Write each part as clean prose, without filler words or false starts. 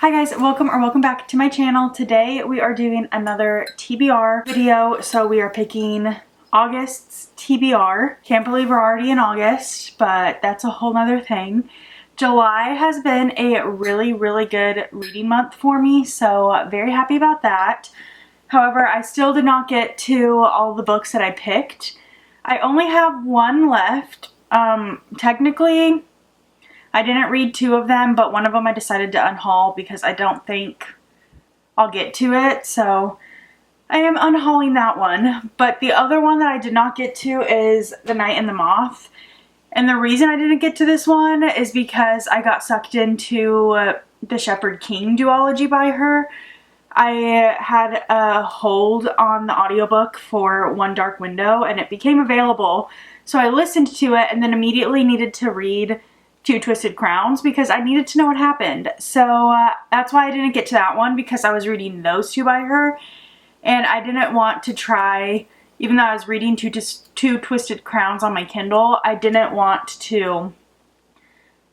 Hi guys, welcome back to my channel. Today we are doing another TBR video. So we are picking August's TBR. Can't believe we're already in August, but that's a whole nother thing. July has been a really good reading month for me, so very happy about that. However, I still did not get to all the books that I picked. I only have one left. Technically, I didn't read two of them, but one of them I decided to unhaul because I don't think I'll get to it. So I am unhauling that one. But the other one that I did not get to is The Night and the Moth. And the reason I didn't get to this one is because I got sucked into the Shepherd King duology by her. I had a hold on the audiobook for One Dark Window and it became available. So I listened to it and then immediately needed to read Two Twisted Crowns because I needed to know what happened. So that's why I didn't get to that one, because I was reading those two by her. And I didn't want to try, even though I was reading Two Twisted Crowns on my Kindle, I didn't want to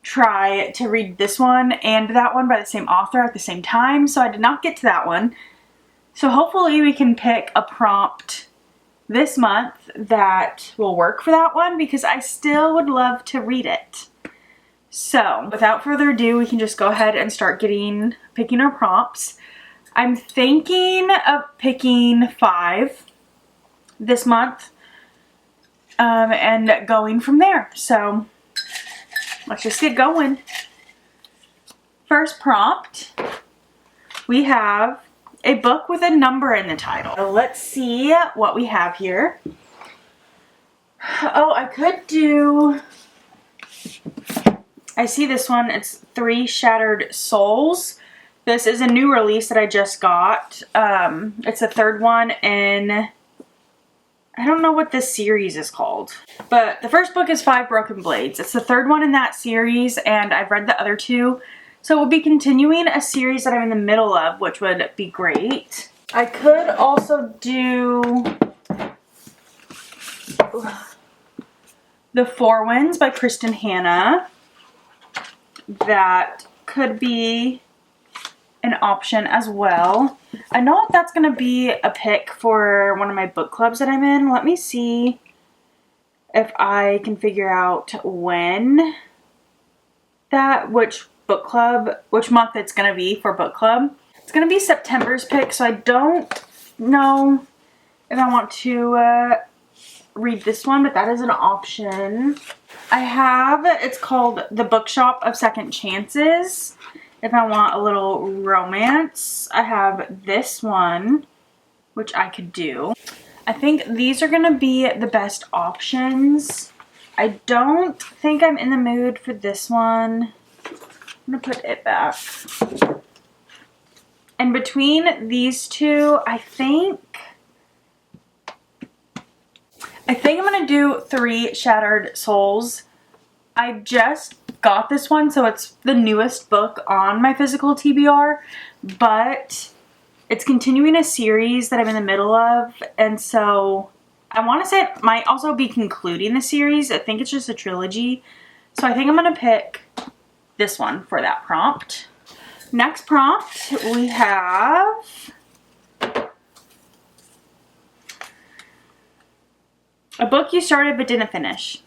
try to read this one and that one by the same author at the same time. So I did not get to that one. So hopefully we can pick a prompt this month that will work for that one, because I still would love to read it. So without further ado, we can just go ahead and start picking our prompts. I'm thinking of picking 5 this month and going from there. So let's just get going. First prompt, we have a book with a number in the title. So let's see what we have here. Oh, I could do... I see this one, it's 3 Shattered Souls. This is a new release that I just got. It's the third one in, I don't know what this series is called. But the first book is 5 Broken Blades. It's the third one in that series, and I've read the other 2. So we'll be continuing a series that I'm in the middle of, which would be great. I could also do The Four Winds by Kristen Hanna. That could be an option as well. I know if that's going to be a pick for one of my book clubs that I'm in. Let me see if I can figure out which month it's going to be for book club. It's going to be September's pick, so I don't know if I want to read this one, but that is an option. I have, it's called The Bookshop of Second Chances. If I want a little romance, I have this one, which I could do. I think these are going to be the best options. I don't think I'm in the mood for this one. I'm going to put it back. And between these two, I think I'm going to do 3 Shattered Souls. I just got this one, so it's the newest book on my physical TBR, but it's continuing a series that I'm in the middle of, and so I want to say it might also be concluding the series. I think it's just a trilogy, so I think I'm going to pick this one for that prompt. Next prompt, we have a book you started but didn't finish.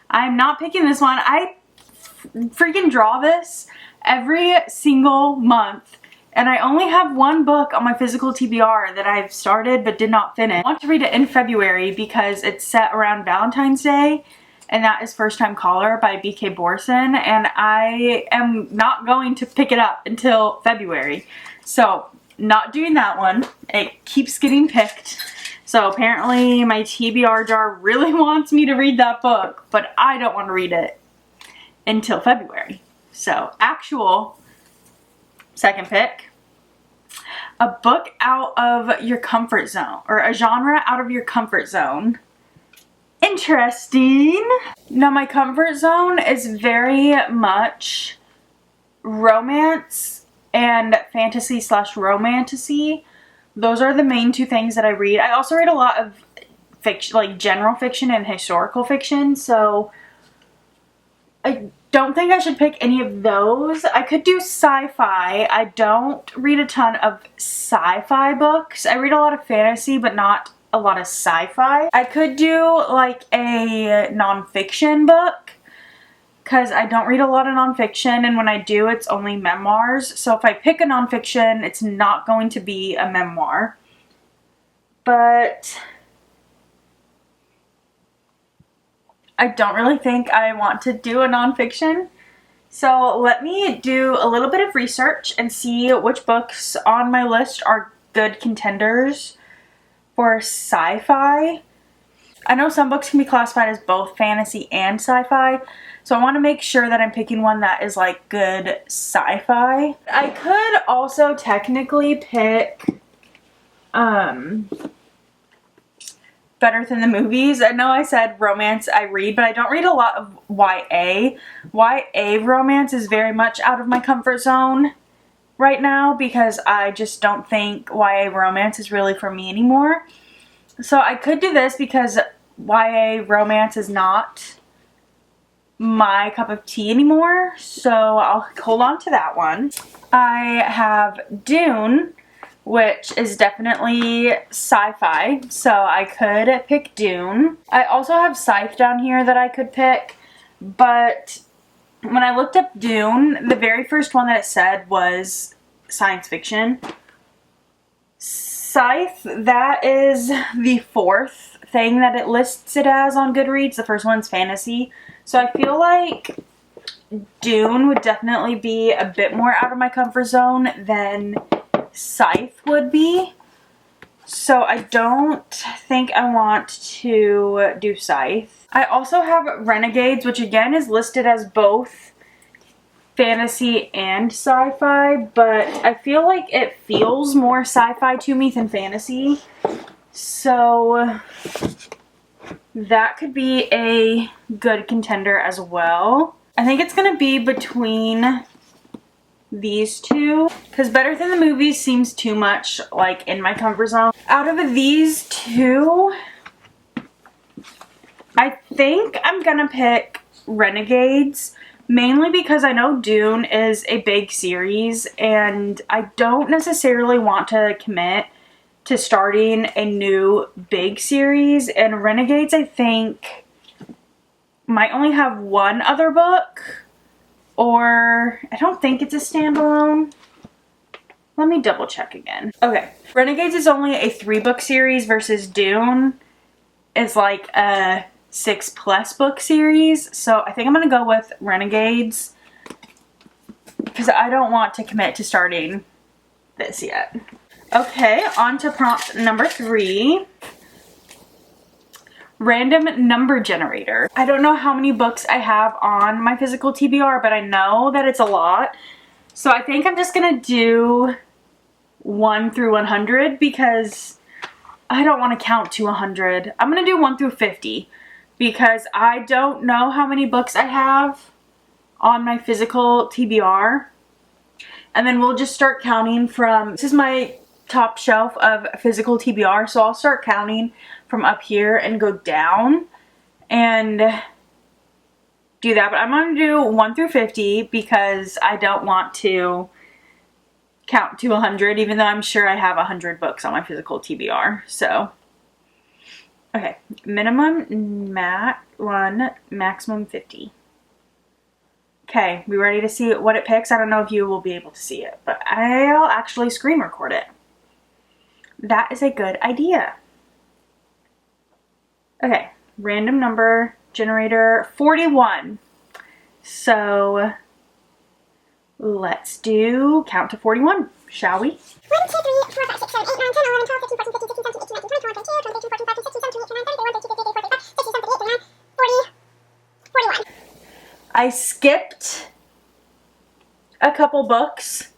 I'm not picking this one. I freaking draw this every single month, and I only have one book on my physical TBR that I've started but did not finish. I want to read it in February because it's set around Valentine's Day, and that is First Time Caller by B.K. Borson, and I am not going to pick it up until February. So not doing that one. It keeps getting picked. So apparently my TBR jar really wants me to read that book, but I don't want to read it until February. So actual second pick, a book out of your comfort zone, or a genre out of your comfort zone. Interesting. Now my comfort zone is very much romance and fantasy / romantasy. Those are the main 2 things that I read. I also read a lot of fiction, like general fiction and historical fiction. So I don't think I should pick any of those. I could do sci-fi. I don't read a ton of sci-fi books. I read a lot of fantasy, but not a lot of sci-fi. I could do like a nonfiction book, because I don't read a lot of nonfiction, and when I do, it's only memoirs. So if I pick a nonfiction, it's not going to be a memoir. But I don't really think I want to do a nonfiction. So let me do a little bit of research and see which books on my list are good contenders for sci-fi. I know some books can be classified as both fantasy and sci-fi, so I want to make sure that I'm picking one that is like good sci-fi. I could also technically pick better than the movies. I know I said romance I read, but I don't read a lot of YA. YA romance is very much out of my comfort zone right now because I just don't think YA romance is really for me anymore. So I could do this because YA romance is not my cup of tea anymore, so I'll hold on to that one. I have Dune, which is definitely sci-fi, so I could pick Dune. I also have Scythe down here that I could pick, but when I looked up Dune, the very first one that it said was science fiction. Scythe, that is the fourth thing that it lists it as on Goodreads. The first one's fantasy. So I feel like Dune would definitely be a bit more out of my comfort zone than Scythe would be. So I don't think I want to do Scythe. I also have Renegades, which again is listed as both fantasy and sci-fi, but I feel like it feels more sci-fi to me than fantasy. So that could be a good contender as well. I think it's going to be between these two, because Better Than the Movies seems too much like in my comfort zone. Out of these two, I think I'm gonna pick Renegades, mainly because I know Dune is a big series and I don't necessarily want to commit to starting a new big series, and Renegades I think might only have one other book, or I don't think it's a standalone. Let me double check again. Okay, Renegades is only a 3-book series versus Dune is like a 6+ book series. So I think I'm gonna go with Renegades because I don't want to commit to starting this yet. Okay, on to prompt number 3. Random number generator. I don't know how many books I have on my physical TBR, but I know that it's a lot. So I think I'm just gonna do 1 through 100 because I don't want to count to 100. I'm gonna do 1 through 50 because I don't know how many books I have on my physical TBR. And then we'll just start counting from, this is my top shelf of physical TBR, so I'll start counting from up here and go down and do that. But I'm going to do 1 through 50 because I don't want to count to 100, even though I'm sure I have 100 books on my physical TBR. So, okay, minimum 1, maximum 50. Okay, we ready to see what it picks? I don't know if you will be able to see it, but I'll actually screen record it. That is a good idea. Okay, random number generator 41. So let's do count to 41, shall we? 1, 2, 3, 4, 5, 6, 7, 8, 9, 10, 11, 12, 13, 14, 15, 16, 17, 18, 19, 20, 21, 22, 23, 24, 25, 26, 27, 28, 29, 30, 31, 32, 33, 34, 35, 36, 37, 38, 39, 40, 41. I skipped a couple books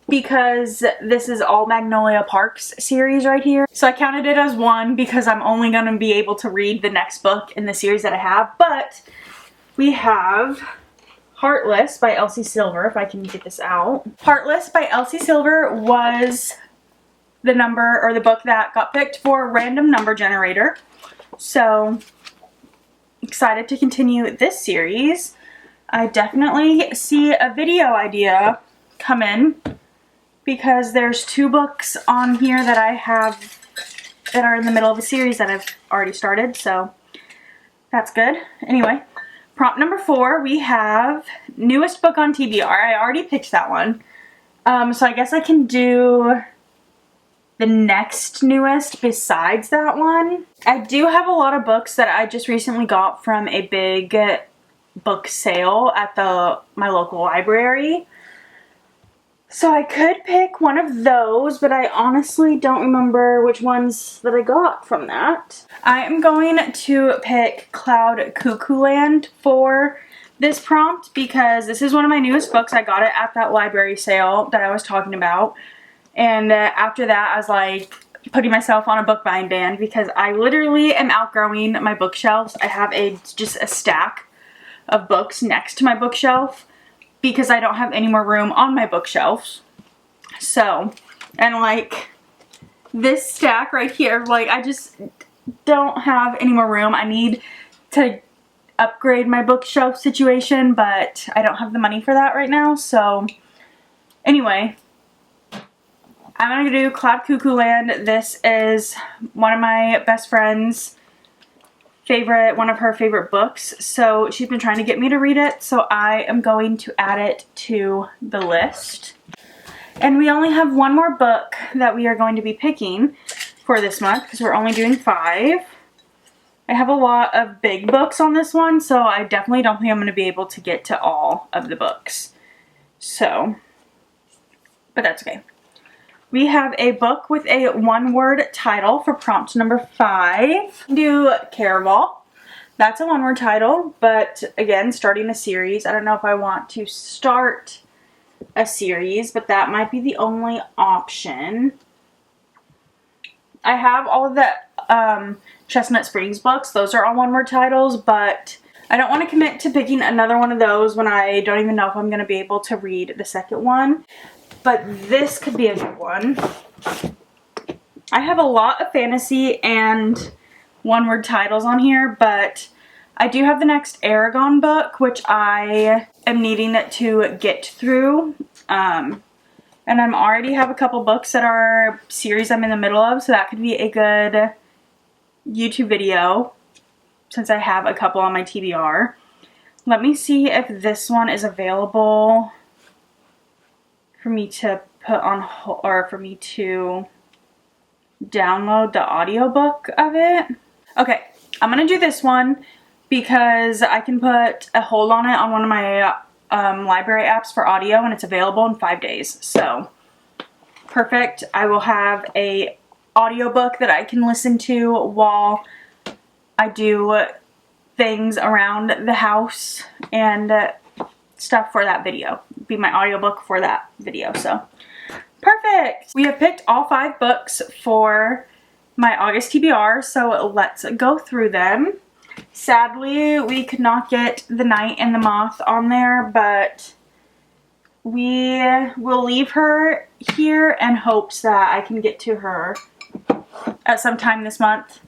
because this is all Magnolia Parks series right here. So I counted it as 1 because I'm only going to be able to read the next book in the series that I have. But we have Heartless by Elsie Silver, if I can get this out. Heartless by Elsie Silver was the number, or the book that got picked for random number generator. So excited to continue this series. I definitely see a video idea come in because there's 2 books on here that I have that are in the middle of a series that I've already started, so that's good. Anyway, prompt number 4, we have newest book on TBR. I already picked that one. So I guess I can do the next newest besides that one. I do have a lot of books that I just recently got from a big book sale at my local library. So I could pick one of those, but I honestly don't remember which ones that I got from that. I am going to pick Cloud Cuckoo Land for this prompt because this is one of my newest books. I got it at that library sale that I was talking about. And after that, I was like putting myself on a book buying ban because I literally am outgrowing my bookshelves. I have just a stack of books next to my bookshelf because I don't have any more room on my bookshelves. So, and like this stack right here, like I just don't have any more room. I need to upgrade my bookshelf situation, but I don't have the money for that right now. So anyway, I'm gonna do Cloud Cuckoo Land. This is one of my best friend's one of her favorite books, so she's been trying to get me to read it, so I am going to add it to the list. And we only have one more book that we are going to be picking for this month because we're only doing 5. I have a lot of big books on this one, so I definitely don't think I'm going to be able to get to all of the books. So, but that's okay. We have a book with a 1-word title for prompt number 5. Do Caraval. That's a 1-word title, but again, starting a series. I don't know if I want to start a series, but that might be the only option. I have all of the Chestnut Springs books. Those are all 1-word titles, but I don't want to commit to picking another one of those when I don't even know if I'm going to be able to read the second one. But this could be a good one. I have a lot of fantasy and 1-word titles on here, but I do have the next Aragon book, which I am needing to get through. And I already have a couple books that are series I'm in the middle of, so that could be a good YouTube video since I have a couple on my TBR. Let me see if this one is available for me to put on hold, or for me to download the audiobook of it. Okay, I'm gonna do this one because I can put a hold on it on one of my library apps for audio, and it's available in 5 days. So perfect. I will have a audiobook that I can listen to while I do things around the house and stuff for that video. Be my audiobook for that video. So perfect. We have picked all 5 books for my August TBR, so let's go through them. Sadly, we could not get The Night and the Moth on there, but we will leave her here in hopes that I can get to her at some time this month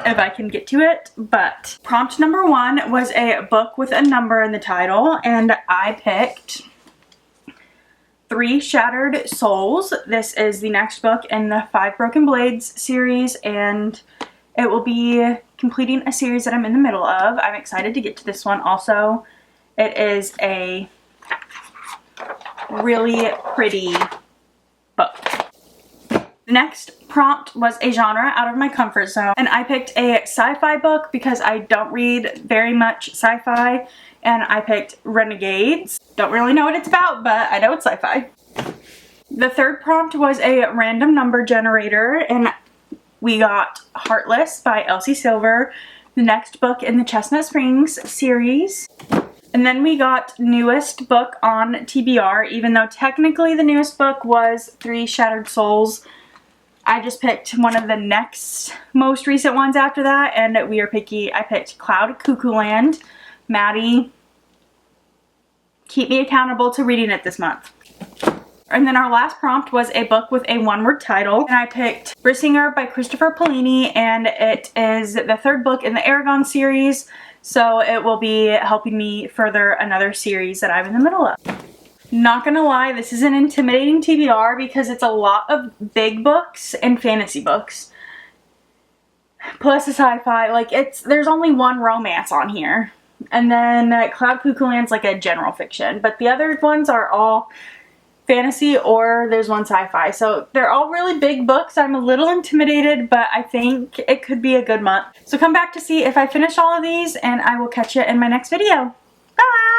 if I can get to it. But prompt number 1 was a book with a number in the title, and I picked 3 Shattered Souls. This is the next book in the 5 Broken Blades series, and it will be completing a series that I'm in the middle of. I'm excited to get to this one also. It is a really pretty book. The next prompt was a genre out of my comfort zone, and I picked a sci-fi book because I don't read very much sci-fi, and I picked Renegades. Don't really know what it's about, but I know it's sci-fi. The third prompt was a random number generator, and we got Heartless by Elsie Silver, the next book in the Chestnut Springs series. And then we got newest book on TBR, even though technically the newest book was 3 Shattered Souls. I just picked one of the next most recent ones after that, and I picked Cloud Cuckoo Land. Maddie, keep me accountable to reading it this month. And then our last prompt was a book with a 1-word title, and I picked Brissinger by Christopher Paolini, and it is the 3rd book in the Aragon series. So it will be helping me further another series that I'm in the middle of. Not gonna lie, this is an intimidating TBR because it's a lot of big books and fantasy books. Plus a sci-fi, like there's only one romance on here. And then Cloud Cuckoo Land's like a general fiction, but the other ones are all fantasy or there's one sci-fi. So they're all really big books. I'm a little intimidated, but I think it could be a good month. So come back to see if I finish all of these and I will catch you in my next video. Bye!